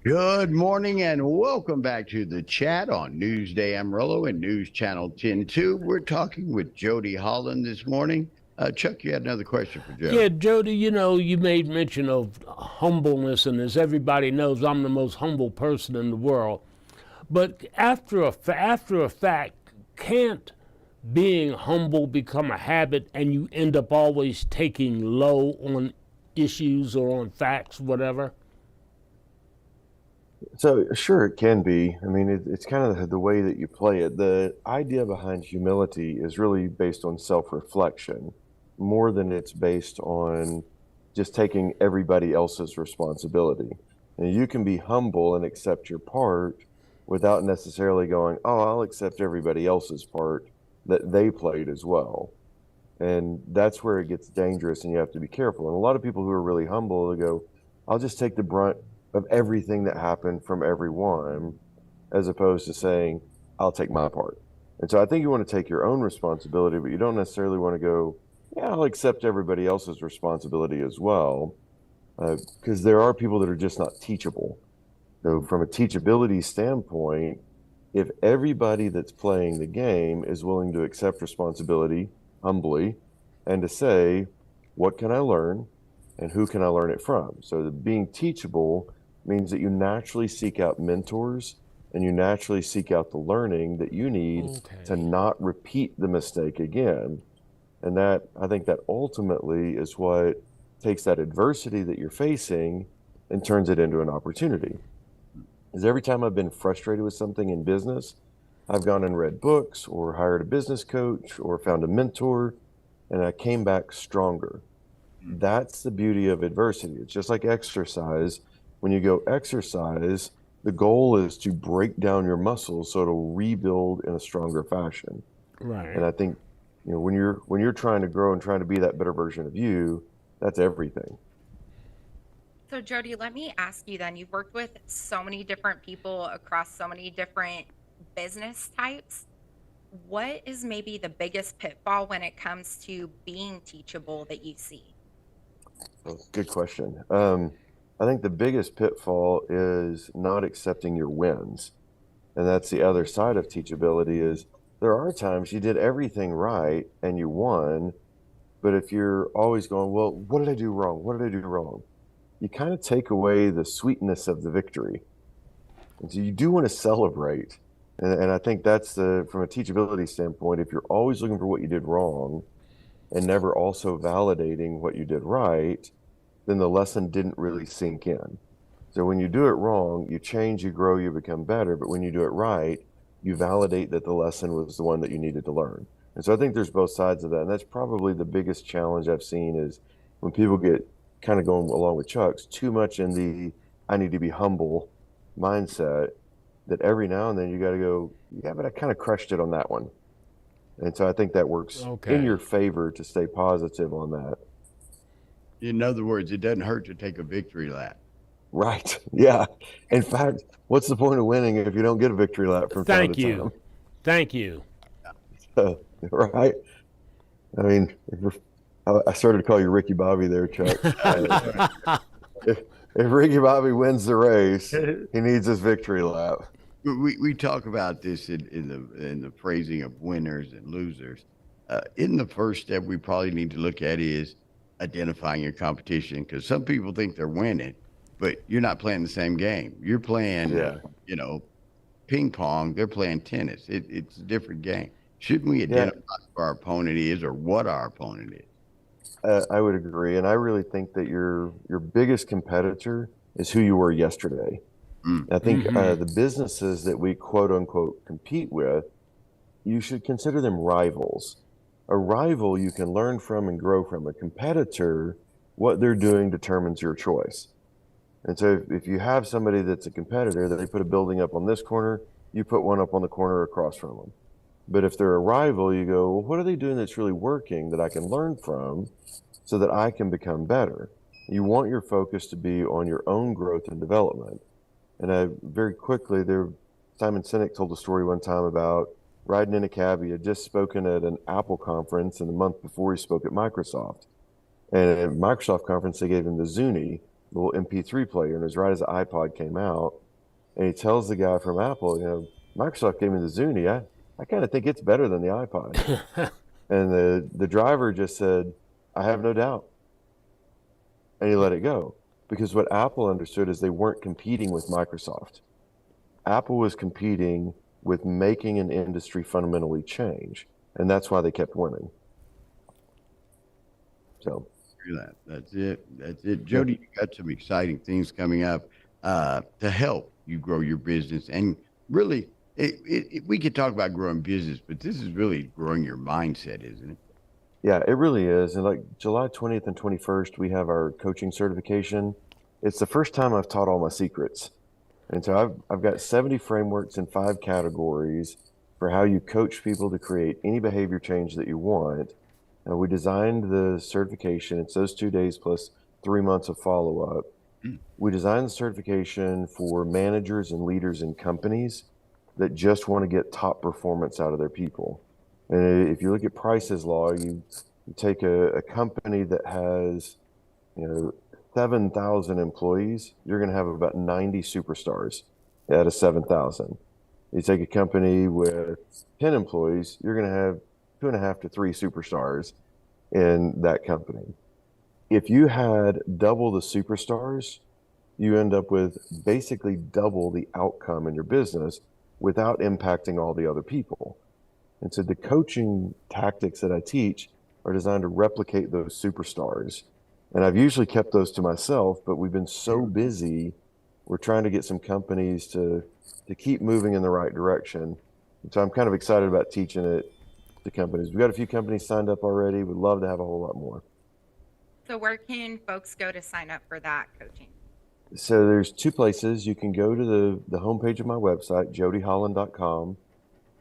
Good morning and welcome back to the chat on Newsday Amarillo and News Channel 10-2. We're talking with Jody Holland this morning. Chuck, you had another question for Joe. Yeah, Jody, you made mention of humbleness, and as everybody knows, I'm the most humble person in the world. But after a fact, can't being humble become a habit, and you end up always taking low on issues or on facts, whatever? So sure, it can be. I mean, it's kind of the way that you play it. The idea behind humility is really based on self-reflection more than it's based on just taking everybody else's responsibility. And you can be humble and accept your part without necessarily going, "Oh, I'll accept everybody else's part that they played as well." And that's where it gets dangerous, and you have to be careful. And a lot of people who are really humble, they go, "I'll just take the brunt of everything that happened from everyone," as opposed to saying, "I'll take my part." And so I think you want to take your own responsibility, but you don't necessarily want to go, "Yeah, I'll accept everybody else's responsibility as well," because there are people that are just not teachable. So from a teachability standpoint, if everybody that's playing the game is willing to accept responsibility humbly and to say, "What can I learn and who can I learn it from?" So being teachable means that you naturally seek out mentors and you naturally seek out the learning that you need to Okay. not repeat the mistake again. And that, I think that ultimately is what takes that adversity that you're facing and turns it into an opportunity. Because every time I've been frustrated with something in business, I've gone and read books or hired a business coach or found a mentor, and I came back stronger. That's the beauty of adversity. It's just like exercise. When you go exercise, the goal is to break down your muscles so it'll rebuild in a stronger fashion. And Right. I think, when you're trying to grow and trying to be that better version of you, that's everything. So, Jody, let me ask you then. You've worked with so many different people across so many different business types. What is maybe the biggest pitfall when it comes to being teachable that you see? Good question. I think the biggest pitfall is not accepting your wins. And that's the other side of teachability is there are times you did everything right and you won, but if you're always going, "Well, what did I do wrong? What did I do wrong?" You kind of take away the sweetness of the victory. And so you do want to celebrate. And I think that's from a teachability standpoint, if you're always looking for what you did wrong and never also validating what you did right, then the lesson didn't really sink in. So when you do it wrong, you change, you grow, you become better. But when you do it right, you validate that the lesson was the one that you needed to learn. And so I think there's both sides of that. And that's probably the biggest challenge I've seen is when people get kind of going along with Chuck's too much in the "I need to be humble" mindset, that every now and then you got to go, "Yeah, but I kind of crushed it on that one." And so I think that works in your Okay. favor to stay positive on that. In other words, it doesn't hurt to take a victory lap. Right. Yeah. In fact, what's the point of winning if you don't get a victory lap from time to Thank time? you. Thank you. Right. I mean, I started to call you Ricky Bobby there, Chuck. If, if Ricky Bobby wins the race, he needs his victory lap. We talk about this in the phrasing of winners and losers. In the first step, we probably need to look at is identifying your competition because some people think they're winning, but you're not playing the same game. You're playing, Yeah. you know, ping pong. They're playing tennis. It's a different game. Shouldn't we Yeah. identify who our opponent is or what our opponent is? I would agree. And I really think that your biggest competitor is who you were yesterday. Mm, I think Mm-hmm. the businesses that we quote unquote compete with, you should consider them rivals. A rival you can learn from and grow from. A competitor, what they're doing determines your choice. And so if you have somebody that's a competitor that they put a building up on this corner, you put one up on the corner across from them. But if they're a rival, you go, "Well, what are they doing that's really working that I can learn from so that I can become better?" You want your focus to be on your own growth and development. And very quickly, Simon Sinek told a story one time about riding in a cab. He had just spoken at an Apple conference, and the month before he spoke at Microsoft. And at Microsoft conference, they gave him the Zuni, little MP3 player, and it was right as the iPod came out. And he tells the guy from Apple, Microsoft gave me the Zuni. I kind of think it's better than the iPod. And the driver just said, I have no doubt. And he let it go. Because what Apple understood is they weren't competing with Microsoft. Apple was competing with making an industry fundamentally change. And that's why they kept winning. So That's it. That's it. Jody, you got some exciting things coming up to help you grow your business. And really, we could talk about growing business, but this is really growing your mindset, isn't it? yeah, it really is. And like July 20th and 21st, we have our coaching certification. It's the first time I've taught all my secrets. And so I've got 70 frameworks in 5 categories for how you coach people to create any behavior change that you want. We designed the certification. It's those 2 days plus 3 months of follow up. We designed the certification for managers and leaders in companies that just want to get top performance out of their people. And if you look at Price's Law, you take a company that has, 7,000 employees, you're going to have about 90 superstars out of 7,000. You take a company with 10 employees, you're going to have 2.5 to 3 superstars in that company. If you had double the superstars, you end up with basically double the outcome in your business without impacting all the other people. And so the coaching tactics that I teach are designed to replicate those superstars. And I've usually kept those to myself, but we've been so busy, we're trying to get some companies to keep moving in the right direction. And so I'm kind of excited about teaching it to companies. We've got a few companies signed up already. We'd love to have a whole lot more. So where can folks go to sign up for that coaching? So there's 2 places. You can go to the homepage of my website, jodyholland.com.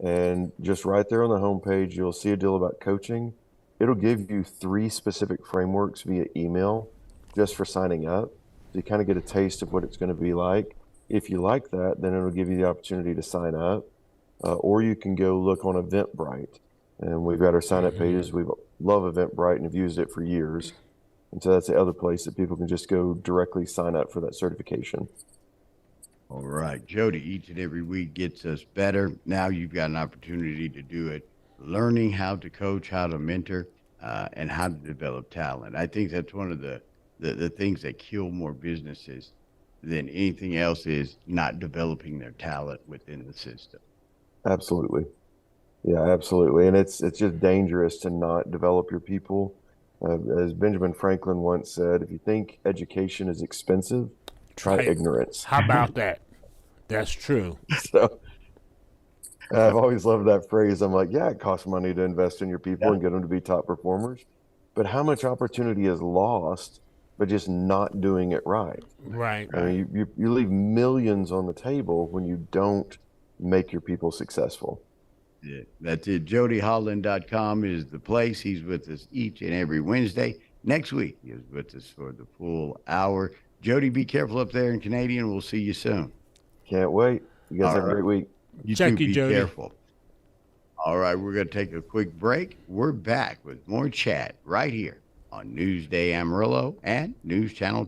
And just right there on the homepage, you'll see a deal about coaching. It'll give you 3 specific frameworks via email just for signing up. So you kind of get a taste of what it's going to be like. If you like that, then it'll give you the opportunity to sign up. Or you can go look on Eventbrite. And we've got our sign up pages. We love Eventbrite and have used it for years. And so that's the other place that people can just go directly sign up for that certification. All right. Jody, each and every week gets us better. Now you've got an opportunity to do it, learning how to coach, how to mentor, and how to develop talent. I think that's one of the things that kill more businesses than anything else is not developing their talent within the system. Absolutely. Yeah, absolutely. And it's just dangerous to not develop your people. As Benjamin Franklin once said, if you think education is expensive, try Right. ignorance. How about that? That's true. So I've always loved that phrase. I'm like, yeah, it costs money to invest in your people and get them to be top performers. But how much opportunity is lost by just not doing it right? Right. I mean, you leave millions on the table when you don't make your people successful. Yeah, that's it. JodyHolland.com is the place. He's with us each and every Wednesday. Next week, he is with us for the full hour. Jody, be careful up there in Canadian. We'll see you soon. Can't wait. You guys All have a right. great week. You Check too, you, be Jody. careful. All right, we're going to take a quick break. We're back with more chat right here on Newsday Amarillo and News Channel